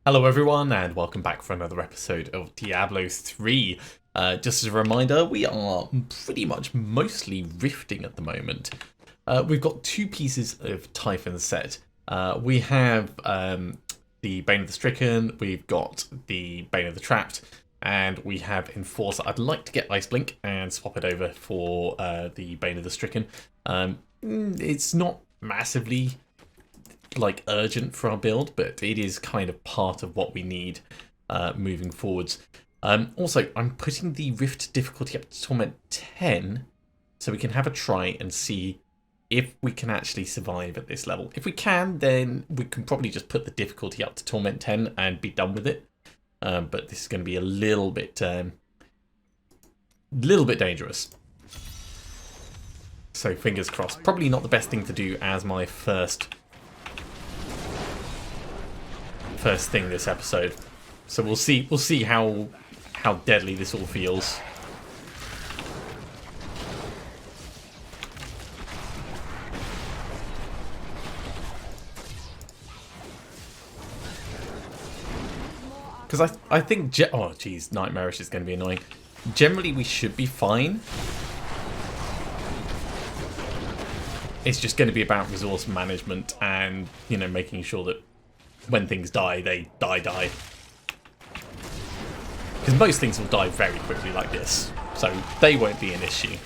Hello everyone and welcome back for another episode of Diablo 3. Just as a reminder, we are pretty much mostly rifting at the moment. We've got two pieces of Typhon set. We have the Bane of the Stricken, we've got the Bane of the Trapped, and we have Enforcer. I'd like to get Ice Blink and swap it over for the Bane of the Stricken. It's not massively urgent for our build, but it is kind of part of what we need moving forwards. Also, I'm putting the Rift difficulty up to Torment 10 so we can have a try and see if we can actually survive at this level. If we can, then we can probably just put the difficulty up to Torment 10 and be done with it. But this is going to be a little bit dangerous. So fingers crossed. Probably not the best thing to do as my first thing this episode, so we'll see how deadly this all feels. Because I think oh geez, Nightmarish is going to be annoying. Generally we should be fine. It's just going to be about resource management and, you know, making sure that when things die, they die. Because most things will die very quickly like this, so they won't be an issue.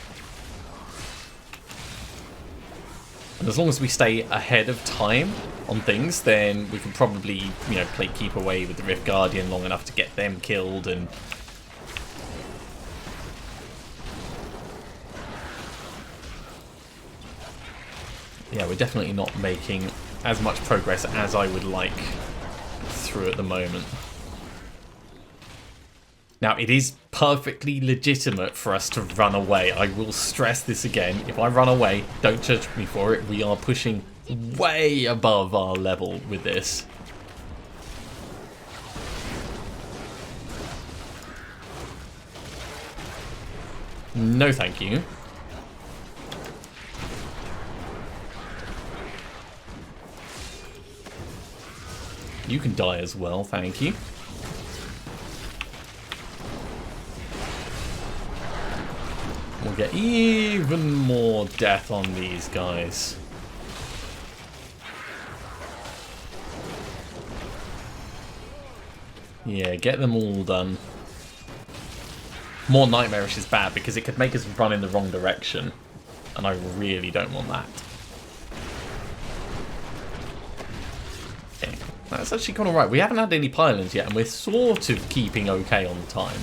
And as long as we stay ahead of time on things, then we can probably, you know, play keep away with the Rift Guardian long enough to get them killed and... Yeah, we're definitely not making as much progress as I would like through at the moment. Now, it is perfectly legitimate for us to run away. I will stress this again. If I run away, don't judge me for it. We are pushing way above our level with this. No, thank you. You can die as well, thank you. We'll get even more death on these guys. Yeah, get them all done. More Nightmarish is bad because it could make us run in the wrong direction, and I really don't want that. Okay. That's actually gone alright. We haven't had any pylons yet, and we're sort of keeping okay on time.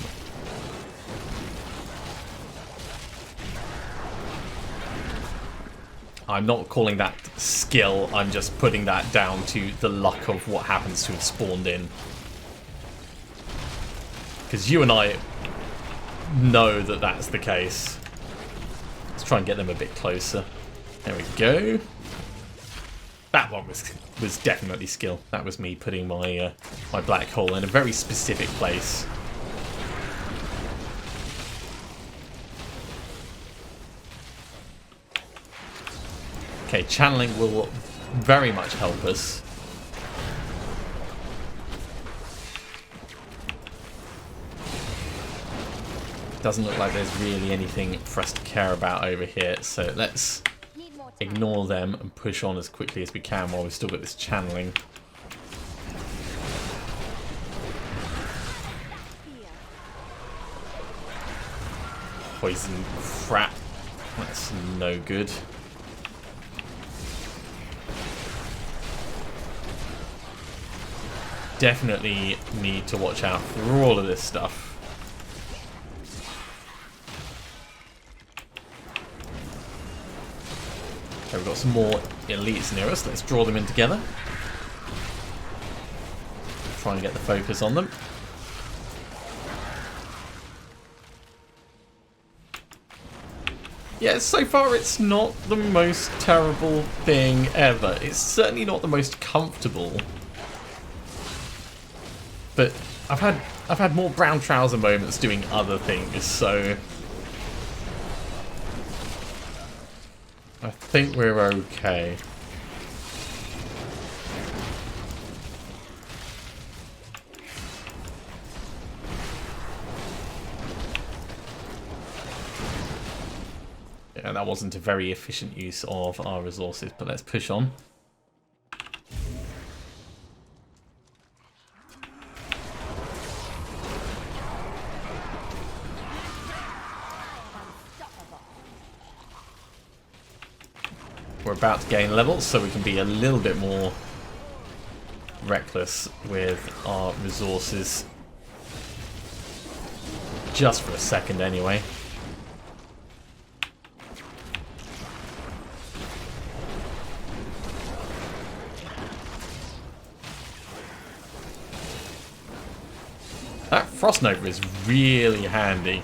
I'm not calling that skill, I'm just putting that down to the luck of what happens to have spawned in. Because you and I know that that's the case. Let's try and get them a bit closer. There we go. That one was definitely skill. That was me putting my my black hole in a very specific place. Okay, channeling will very much help us. Doesn't look like there's really anything for us to care about over here, so let's ignore them and push on as quickly as we can while we've still got this channeling. Poison crap. That's no good. Definitely need to watch out for all of this stuff. Okay, we've got some more elites near us. Let's draw them in together. Try and get the focus on them. Yeah, so far it's not the most terrible thing ever. It's certainly not the most comfortable. But I've had more brown trouser moments doing other things, so I think we're okay. like that wasn't a very efficient use of our resources, but let's push on. We're about to gain levels, so we can be a little bit more reckless with our resources. Just for a second, anyway. That Frost Nova is really handy.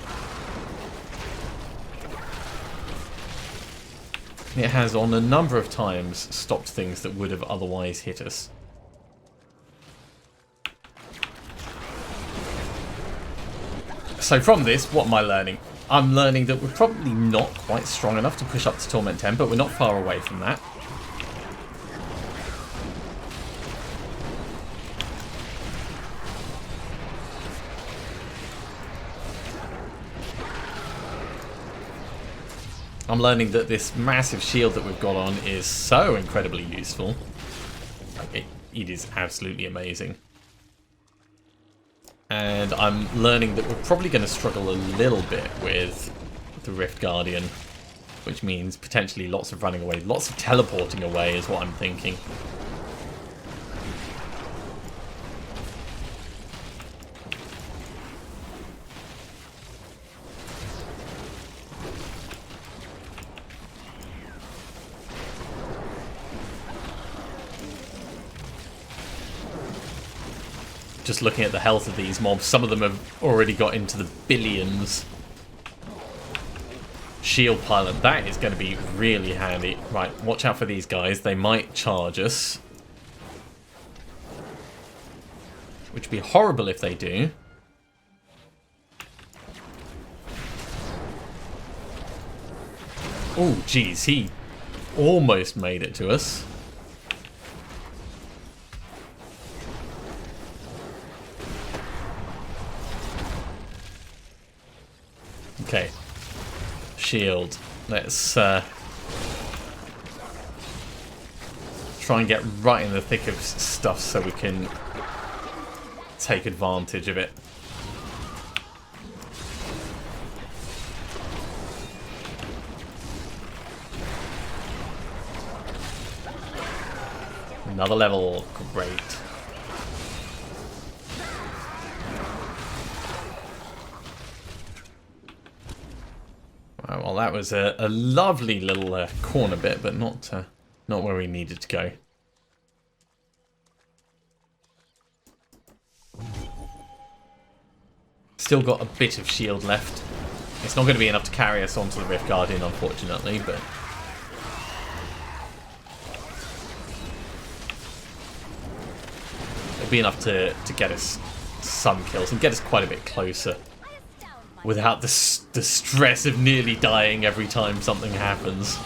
It has on a number of times stopped things that would have otherwise hit us. So from this, what am I learning? I'm learning that we're probably not quite strong enough to push up to Torment 10, but we're not far away from that. I'm learning that this massive shield that we've got on is so incredibly useful. It is absolutely amazing. And I'm learning that we're probably going to struggle a little bit with the Rift Guardian, which means potentially lots of running away, lots of teleporting away is what I'm thinking. Just looking at the health of these mobs, some of them have already got into the billions. Shield pilot, that is going to be really handy. Right, watch out for these guys. They might charge us. Which would be horrible if they do. Oh, geez, he almost made it to us. Okay, shield. Let's try and get right in the thick of stuff so we can take advantage of it. Another level, great. Well, that was a lovely little corner bit, but not where we needed to go. Still got a bit of shield left. It's not going to be enough to carry us onto the Rift Guardian, unfortunately, but it'll be enough to get us some kills and get us quite a bit closer. Without the stress of nearly dying every time something happens.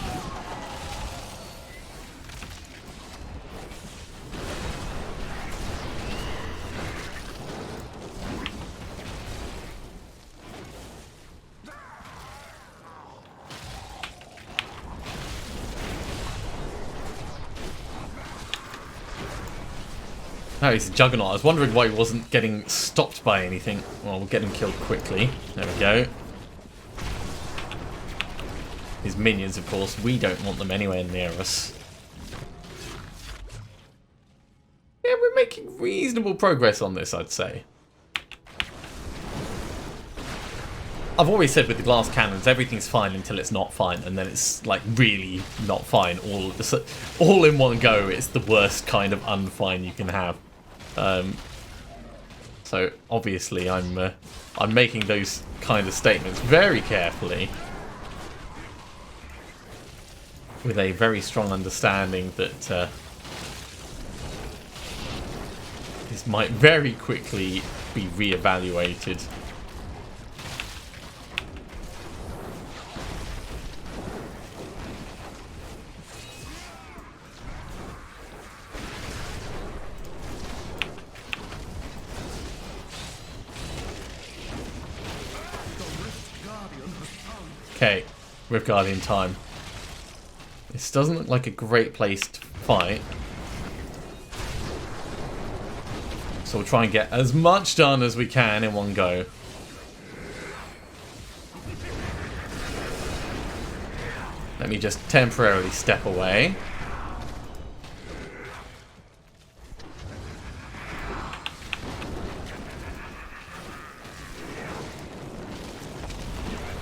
No, he's a Juggernaut. I was wondering why he wasn't getting stopped by anything. Well, we'll get him killed quickly. There we go. His minions, of course, we don't want them anywhere near us. Yeah, we're making reasonable progress on this, I'd say. I've always said with the glass cannons, everything's fine until it's not fine, and then it's like really not fine all in one go. It's the worst kind of unfine you can have. So obviously I'm making those kind of statements very carefully, with a very strong understanding that this might very quickly be re-evaluated. Okay, Rift Guardian time. This doesn't look like a great place to fight. So we'll try and get as much done as we can in one go. Let me just temporarily step away.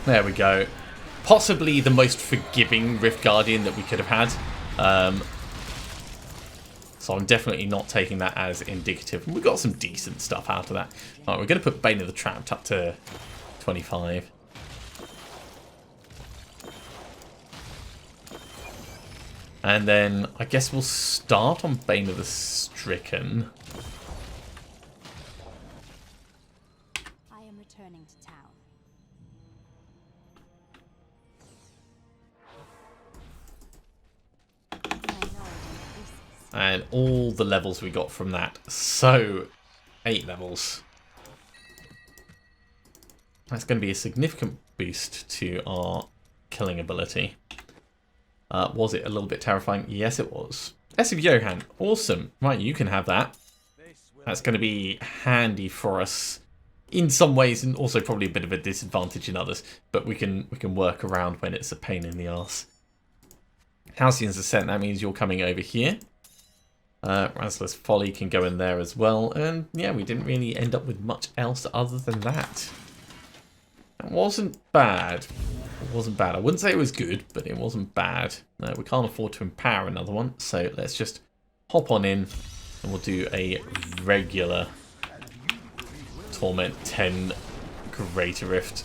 There we go. Possibly the most forgiving Rift Guardian that we could have had. So I'm definitely not taking that as indicative. We got some decent stuff out of that. Alright, we're going to put Bane of the Trapped up to 25. And then I guess we'll start on Bane of the Stricken. I am returning to town. And all the levels we got from that. So, 8 levels. That's going to be a significant boost to our killing ability. Was it a little bit terrifying? Yes, it was. S of Johan, awesome. Right, you can have that. That's going to be handy for us in some ways, and also probably a bit of a disadvantage in others. But we can work around when it's a pain in the arse. Halcyon's Ascent, that means you're coming over here. Razzler's Folly can go in there as well. And yeah, we didn't really end up with much else other than that. It wasn't bad. It wasn't bad. I wouldn't say it was good, but it wasn't bad. No, we can't afford to empower another one. So let's just hop on in and we'll do a regular Torment 10 Greater Rift.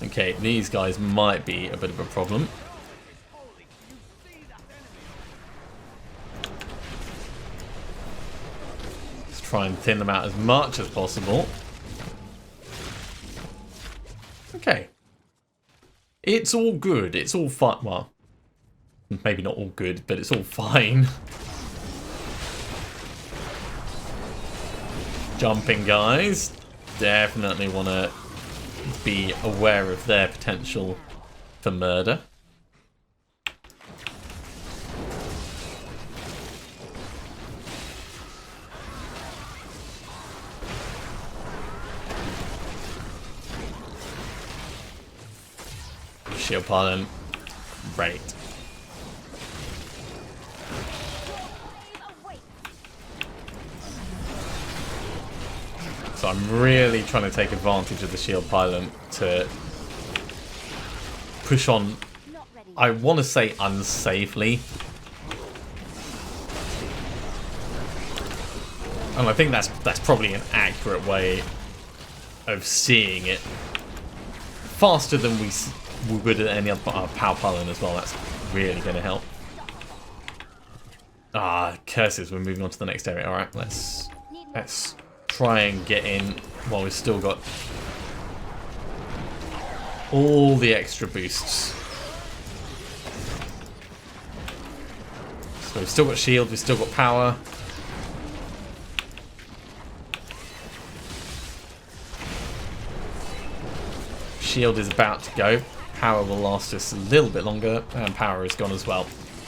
Okay, these guys might be a bit of a problem. Let's try and thin them out as much as possible. Okay. It's all good. It's all fine. Well, maybe not all good, but it's all fine. Jumping guys. Definitely want to be aware of their potential for murder. Shield pylon. Great. So I'm really trying to take advantage of the shield pylon to push on, I want to say unsafely. And I think that's probably an accurate way of seeing it. Faster than we would at any other power pylon as well. That's really going to help. Ah, curses. We're moving on to the next area. All right, let's try and get in while we've still got all the extra boosts. So we've still got shield, we've still got power. Shield is about to go. Power will last us a little bit longer, and power is gone as well.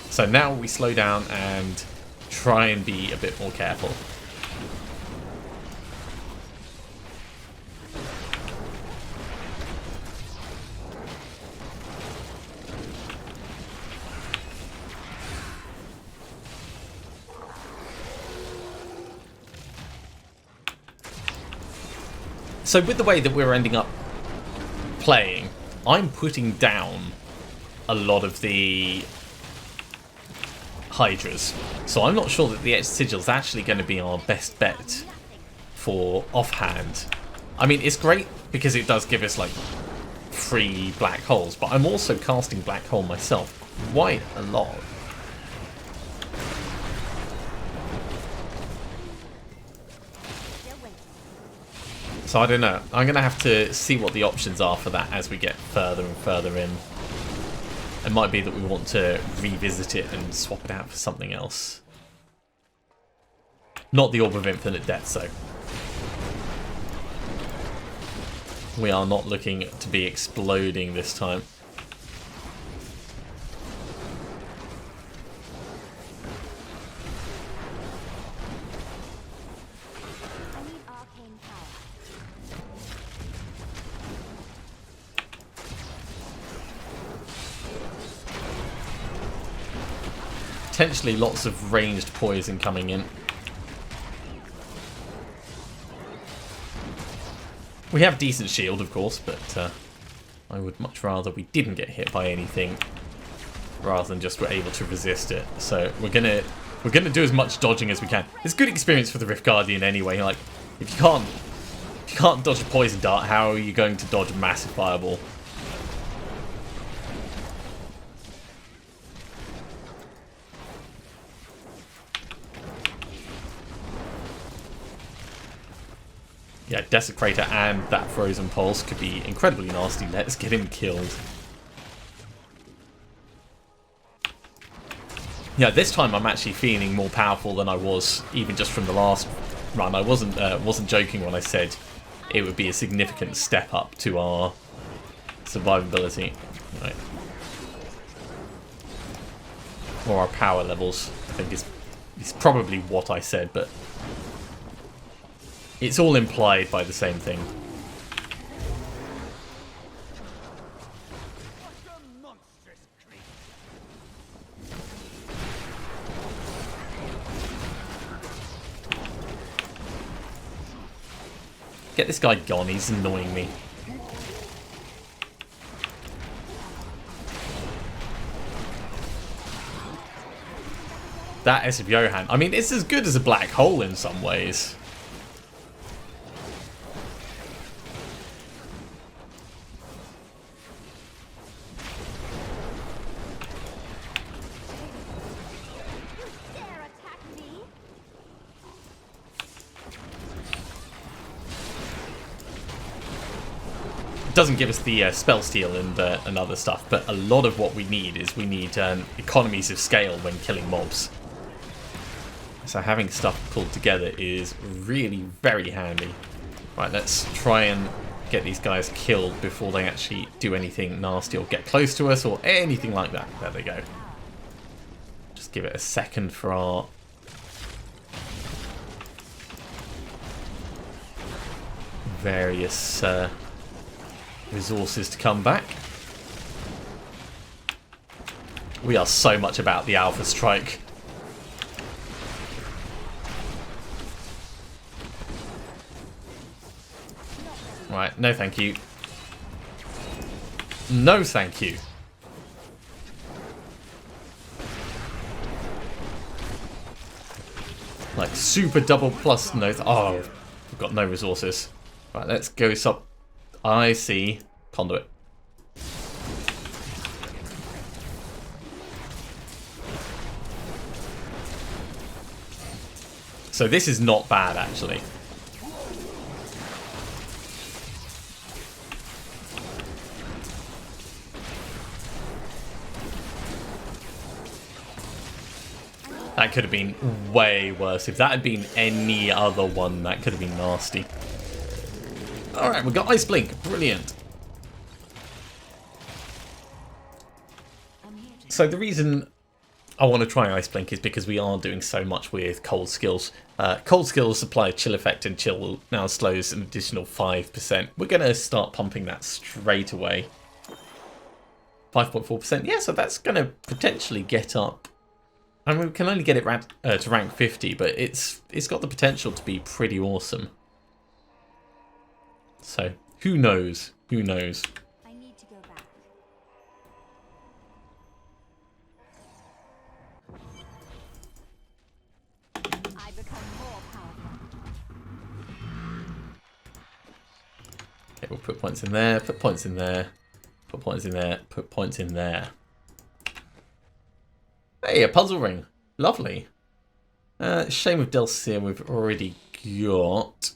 So now we slow down and try and be a bit more careful. So with the way that we're ending up playing, I'm putting down a lot of the Hydras. So I'm not sure that the Etched Sigil is actually going to be our best bet for offhand. I mean, it's great because it does give us like free black holes, but I'm also casting black hole myself quite a lot. So I don't know. I'm going to have to see what the options are for that as we get further and further in. It might be that we want to revisit it and swap it out for something else. Not the Orb of Infinite Death, though. We are not looking to be exploding this time. I need arcane power. Potentially lots of ranged poison coming in. We have decent shield, of course, but I would much rather we didn't get hit by anything rather than just we're able to resist it. So we're gonna do as much dodging as we can. It's good experience for the Rift Guardian anyway. Like if you can't dodge a poison dart, how are you going to dodge a massive fireball? Yeah, Desecrator and that Frozen Pulse could be incredibly nasty. Let's get him killed. Yeah, this time I'm actually feeling more powerful than I was even just from the last run. I wasn't joking when I said it would be a significant step up to our survivability. Right. Or our power levels, I think is probably what I said, but it's all implied by the same thing. Get this guy gone, he's annoying me. That SVO hand, I mean, it's as good as a black hole in some ways. Doesn't give us the spell steal and other stuff, but a lot of what we need is economies of scale when killing mobs. So having stuff pulled together is really very handy. Right, let's try and get these guys killed before they actually do anything nasty or get close to us or anything like that. There they go. Just give it a second for our various resources to come back. We are so much about the Alpha Strike. Right, no thank you. No thank you. Like super double plus no. Oh, we've got no resources. Right, let's go sub. I see conduit. So this is not bad actually. That could have been way worse. If that had been any other one, that could have been nasty. Alright, we've got Ice Blink. Brilliant. So the reason I want to try Ice Blink is because we are doing so much with Cold Skills. Cold Skills supply Chill Effect, and Chill now slows an additional 5%. We're going to start pumping that straight away. 5.4%. Yeah, so that's going to potentially get up. I mean, we can only get it to rank 50, but it's got the potential to be pretty awesome. So, who knows? Who knows? I need to go back. I become more powerful. Okay, we'll put points in there, put points in there, put points in there, put points in there. Hey, a puzzle ring. Lovely. Shame of Delcia we've already got.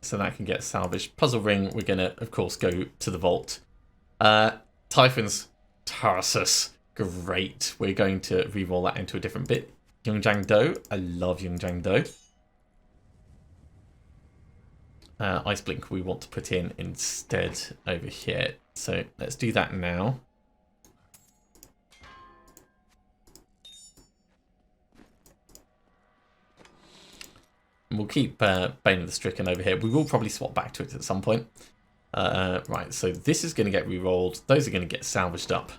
So that can get salvaged. Puzzle ring, we're going to, of course, go to the vault. Typhon's Tarsus. Great. We're going to re-roll that into a different bit. Yongjiang Do. I love Yongjiang Do. Ice Blink we want to put in instead over here. So let's do that now. And we'll keep Bane of the Stricken over here. We will probably swap back to it at some point. Right, so this is going to get re-rolled. Those are going to get salvaged up.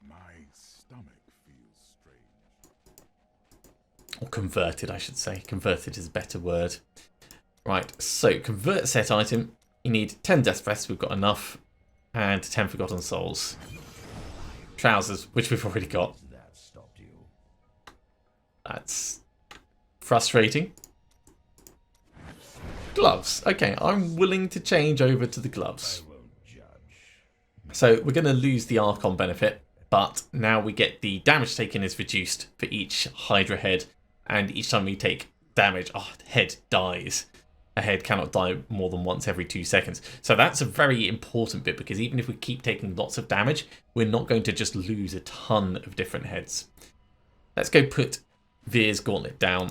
My stomach feels strange. Or converted, I should say. Converted is a better word. Right, so convert set item. You need 10 Death Breaths, we've got enough. And 10 Forgotten Souls. Trousers, which we've already got. That's frustrating. Gloves. Okay, I'm willing to change over to the gloves. So we're going to lose the Archon benefit, but now we get the damage taken is reduced for each Hydra head, and each time we take damage, the head dies. A head cannot die more than once every 2 seconds. So that's a very important bit, because even if we keep taking lots of damage, we're not going to just lose a ton of different heads. Let's go put Veer's Gauntlet down.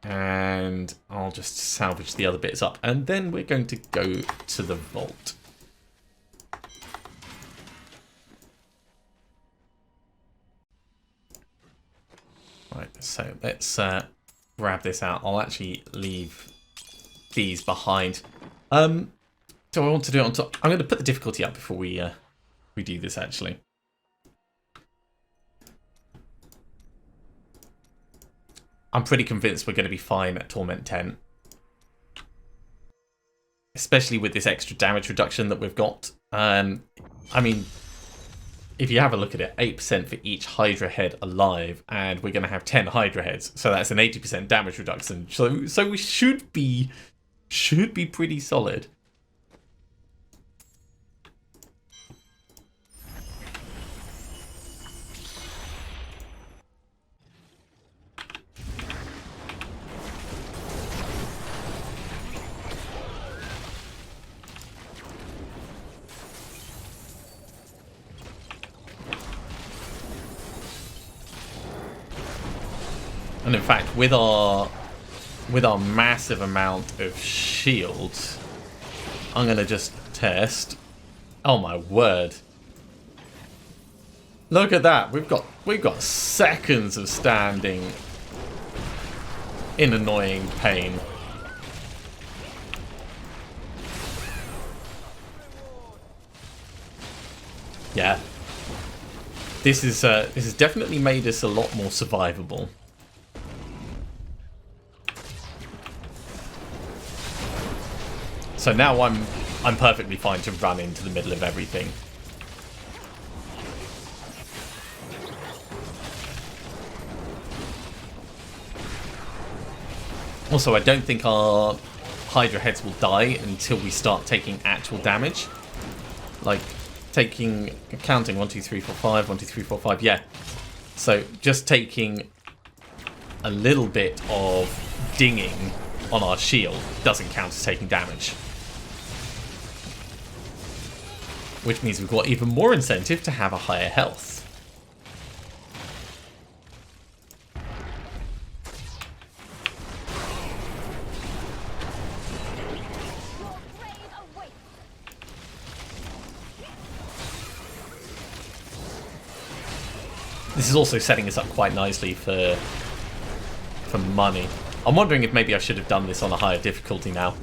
And I'll just salvage the other bits up. And then we're going to go to the vault. Right, so let's grab this out. I'll actually leave these behind. Do I want to do it on top? I'm going to put the difficulty up before we do this, actually. I'm pretty convinced we're going to be fine at Torment 10. Especially with this extra damage reduction that we've got. I mean, if you have a look at it, 8% for each Hydra head alive, and we're going to have 10 Hydra heads. So that's an 80% damage reduction. So we should be pretty solid. And in fact, with our massive amount of shields, I'm going to just test. Oh my word. Look at that. We've got seconds of standing in annoying pain. Yeah. This has definitely made us a lot more survivable. So now I'm perfectly fine to run into the middle of everything. Also, I don't think our Hydra heads will die until we start taking actual damage. Like counting 1, 2, 3, 4, 5, 1, 2, 3, 4, 5, yeah. So just taking a little bit of dinging on our shield doesn't count as taking damage. Which means we've got even more incentive to have a higher health. This is also setting us up quite nicely for money. I'm wondering if maybe I should have done this on a higher difficulty now.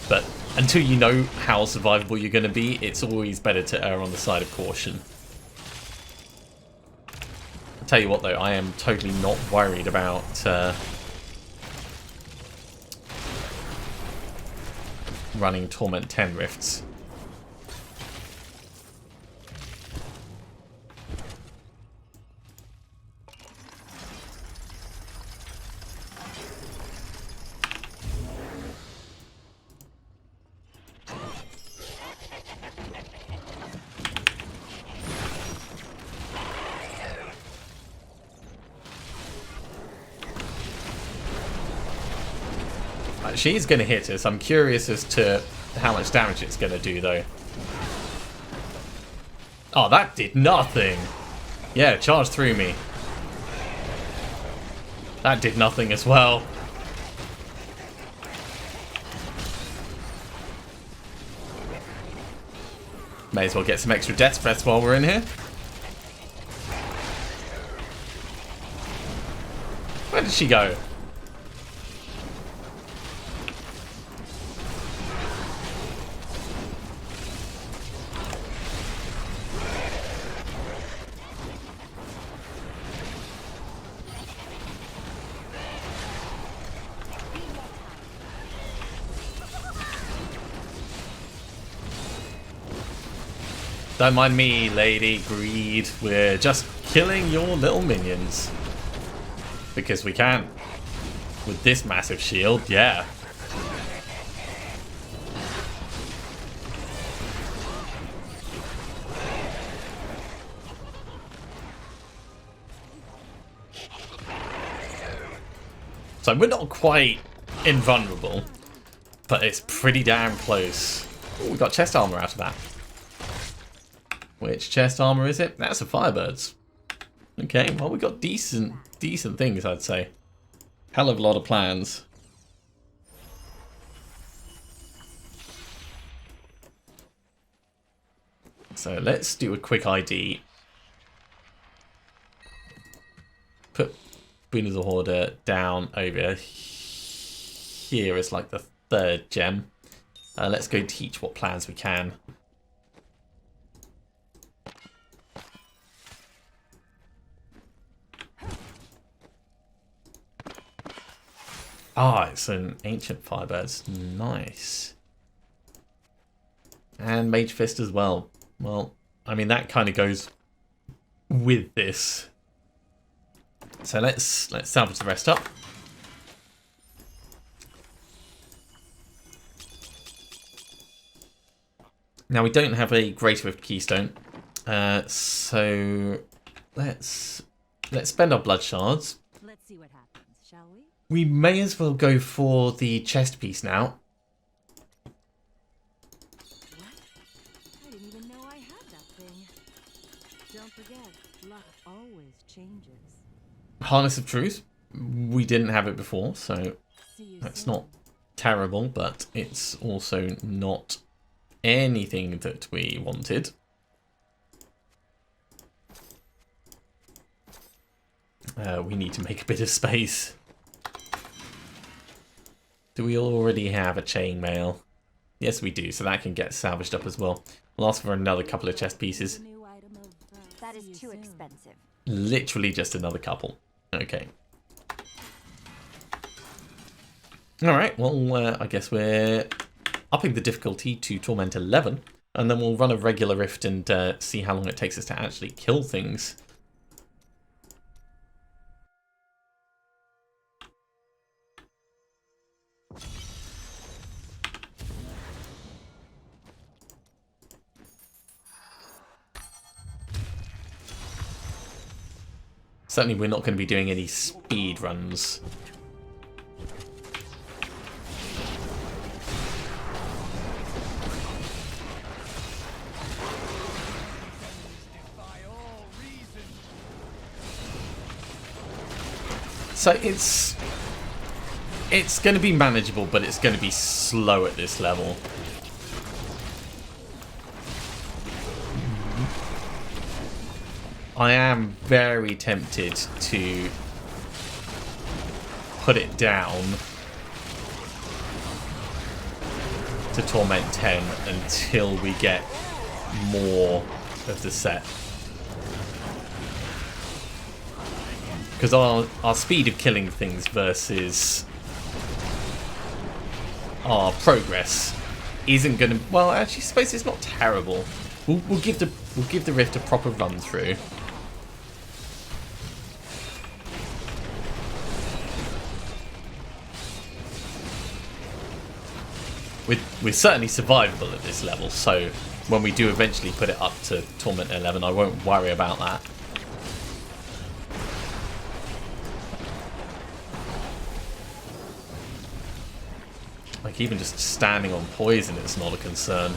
But until you know how survivable you're going to be, it's always better to err on the side of caution. I'll tell you what though, I am totally not worried about running Torment 10 rifts. She's going to hit us. I'm curious as to how much damage it's going to do, though. Oh, that did nothing. Yeah, charge through me. That did nothing as well. May as well get some extra death threats while we're in here. Where did she go? Don't mind me, Lady Greed. We're just killing your little minions. Because we can. With this massive shield, yeah. So we're not quite invulnerable, but it's pretty damn close. Ooh, we got chest armor out of that. Which chest armor is it? That's a Firebird's. Okay, well we got decent things, I'd say. Hell of a lot of plans. So let's do a quick ID. Put Boon of the Hoarder down over here as like the third gem. Let's go teach what plans we can. Ah, it's an ancient Firebirds. Nice. And Mage Fist as well. Well, I mean that kind of goes with this. So let's salvage the rest up. Now we don't have a Greater Rift Keystone, so let's spend our blood shards. Let's see what happens, shall we? We may as well go for the chest piece now. What? I didn't even know I had that thing. Don't forget, luck always changes. Harness of Truth. We didn't have it before, so See you that's soon. not terrible, but it's also not anything that we wanted. We need to make a bit of space. Do we already have a chainmail? Yes, we do, so that can get salvaged up as well. We'll ask for another couple of chest pieces. New item of, that is too expensive. Literally just another couple. Okay. Alright, well, I guess we're upping the difficulty to Torment 11, and then we'll run a regular rift and see how long it takes us to actually kill things. Certainly we're not going to be doing any speed runs. So it's going to be manageable, but it's going to be slow at this level. I am very tempted to put it down to Torment 10 until we get more of the set. Because our speed of killing things versus our progress isn't going to... Well, actually, I suppose it's not terrible. We'll give the Rift a proper run through. We're certainly survivable at this level, so when we do eventually put it up to Torment 11, I won't worry about that. Like, even just standing on poison is not a concern.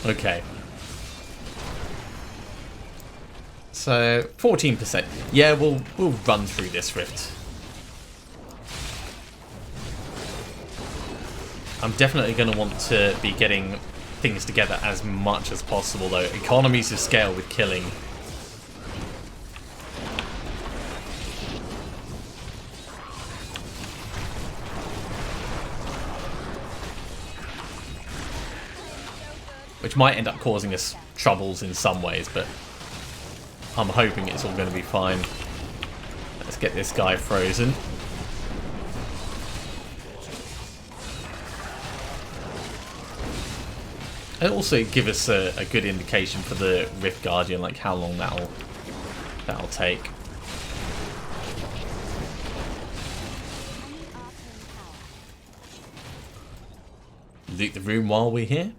Okay. So 14%. Yeah, we'll run through this rift. I'm definitely going to want to be getting things together as much as possible, though. Economies of scale with killing. Which might end up causing us troubles in some ways, but I'm hoping it's all going to be fine. Let's get this guy frozen. It'll also give us a good indication for the Rift Guardian, like how long that'll take. Loot the room while we're here.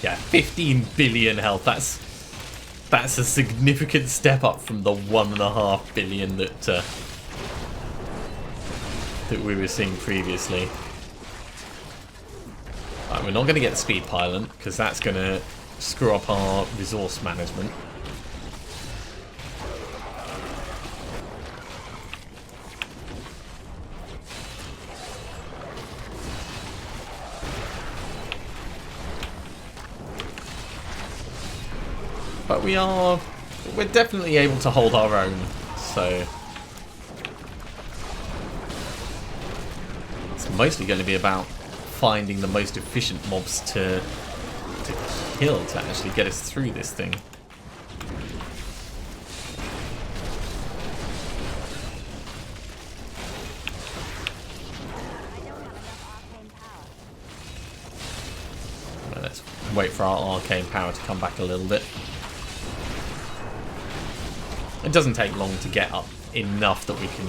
Yeah, 15 billion health. That's a significant step up from the 1.5 billion that we were seeing previously. Right, we're not going to get the speed pylon because that's going to screw up our resource management. But we're definitely able to hold our own, so it's mostly going to be about finding the most efficient mobs to kill to actually get us through this thing. Let's wait for our arcane power to come back a little bit. It doesn't take long to get up enough that we can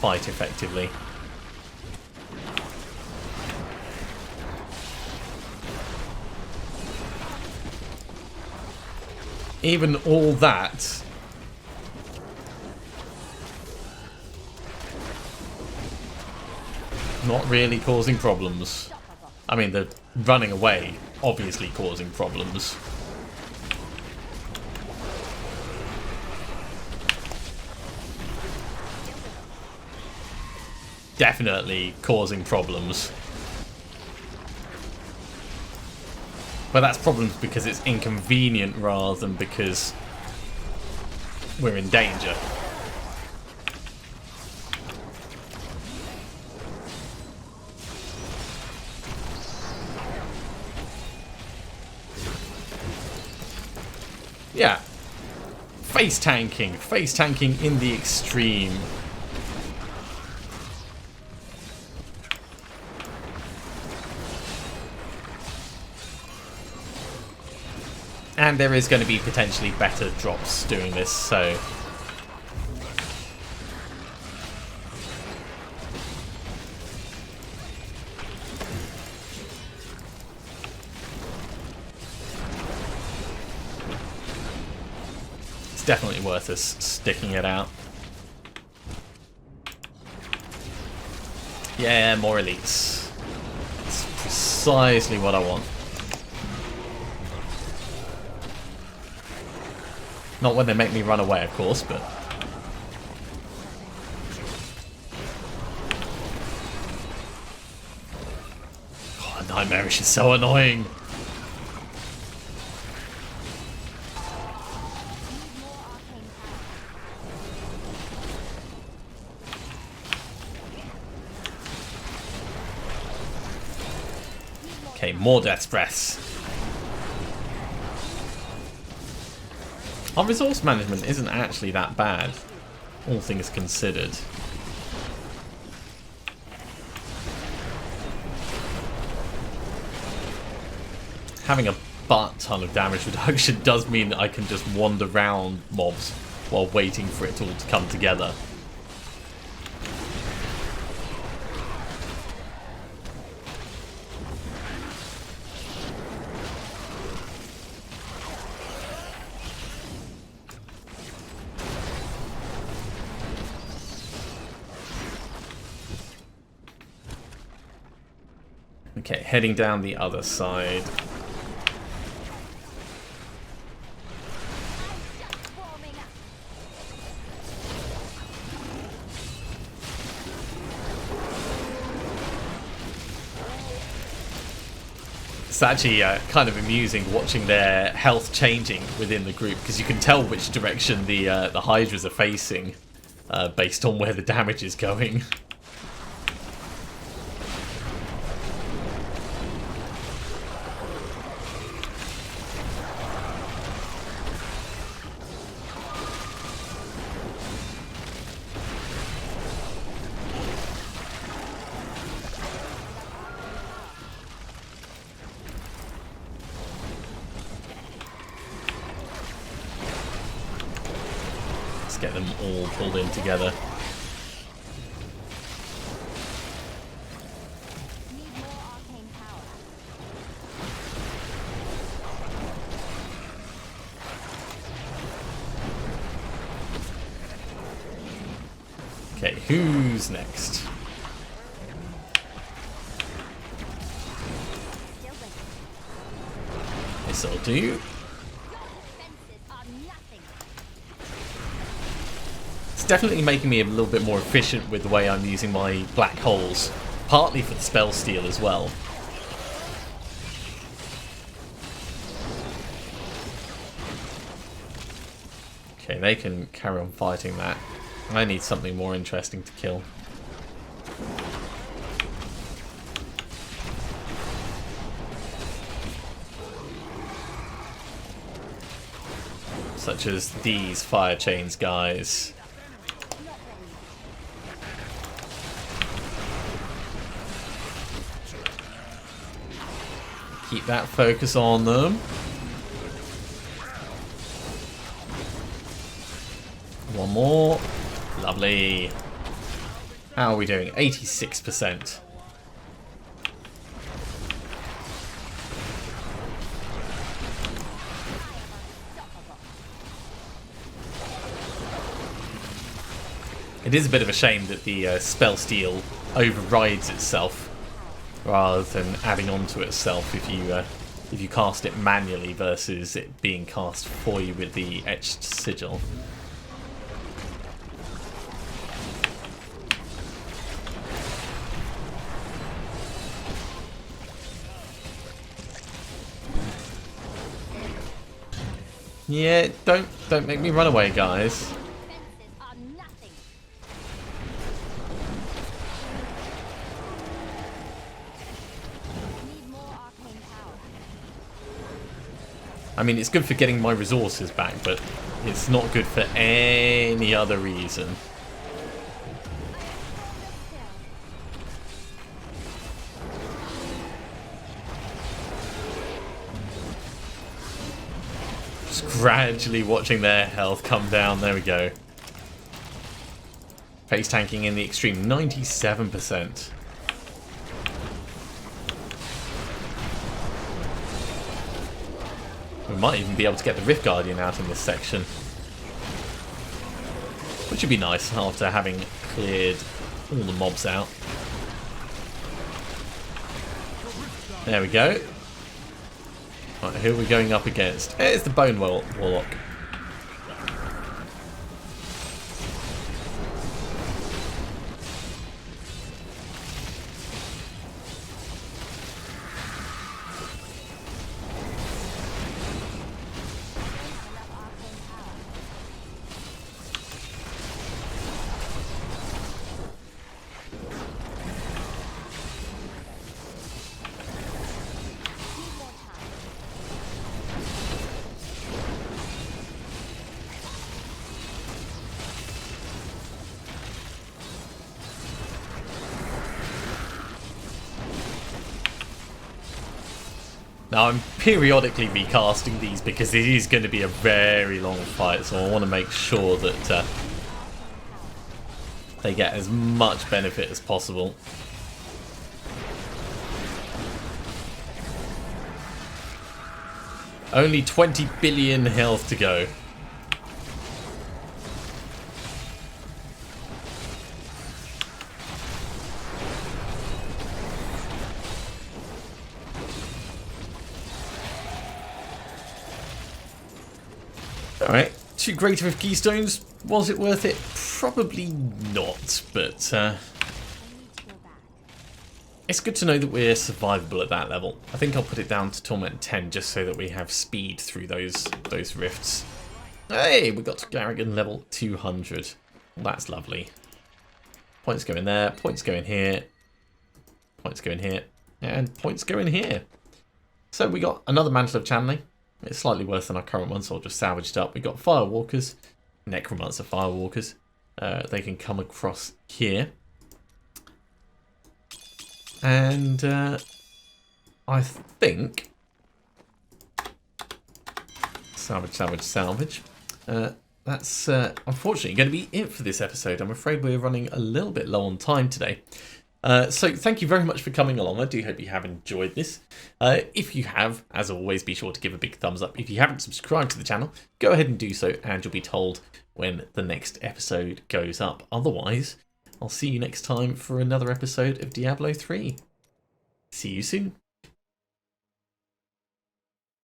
fight effectively. Even all that not really causing problems. I mean, the running away obviously causing problems. Definitely causing problems. But that's problems because it's inconvenient rather than because we're in danger. Yeah. Face tanking in the extreme. And there is going to be potentially better drops doing this, so it's definitely worth us sticking it out. Yeah, more elites. It's precisely what I want. Not when they make me run away, of course, but oh, Nightmarish is so annoying. Okay, more Death's Breaths. Our resource management isn't actually that bad, all things considered. Having a butt ton of damage reduction does mean that I can just wander around mobs while waiting for it all to come together. Okay, heading down the other side. It's actually kind of amusing watching their health changing within the group, because you can tell which direction the Hydras are facing based on where the damage is going. Get them all pulled in together. Okay, who's next? This'll do. Definitely making me a little bit more efficient with the way I'm using my black holes, partly for the spell steal as well. Okay, they can carry on fighting that. I need something more interesting to kill. Such as these fire chains guys. Keep that focus on them. One more. Lovely. How are we doing? 86%. It is a bit of a shame that the spell steal overrides itself, rather than adding on to itself if you cast it manually versus it being cast for you with the etched sigil. Yeah, don't make me run away, guys. I mean, it's good for getting my resources back, but it's not good for any other reason. Just gradually watching their health come down. There we go. Face tanking in the extreme, 97%. We might even be able to get the Rift Guardian out in this section, which would be nice after having cleared all the mobs out. There we go. Right, who are we going up against? It's the Bone Warlock. Now I'm periodically recasting these because it is going to be a very long fight, so I want to make sure that they get as much benefit as possible. Only 20 billion health to go. Alright, 2 Greater of Keystones. Was it worth it? Probably not, but I need to go back. it's good to know that we're survivable at that level. I think I'll put it down to Torment 10 just so that we have speed through those rifts. Hey, we got to Garrigan level 200. Well, that's lovely. Points go in there, points go in here, points go in here, and points go in here. So we got another Mantle of Channeling. It's slightly worse than our current one, so I'll just salvage it up. We got Firewalkers, Necromancer Firewalkers. They can come across here. And I think... Salvage. That's unfortunately going to be it for this episode. I'm afraid we're running a little bit low on time today. So thank you very much for coming along. I do hope you have enjoyed this. If you have, as always, be sure to give a big thumbs up. If you haven't subscribed to the channel, go ahead and do so, and you'll be told when the next episode goes up. Otherwise, I'll see you next time for another episode of Diablo 3. See you soon.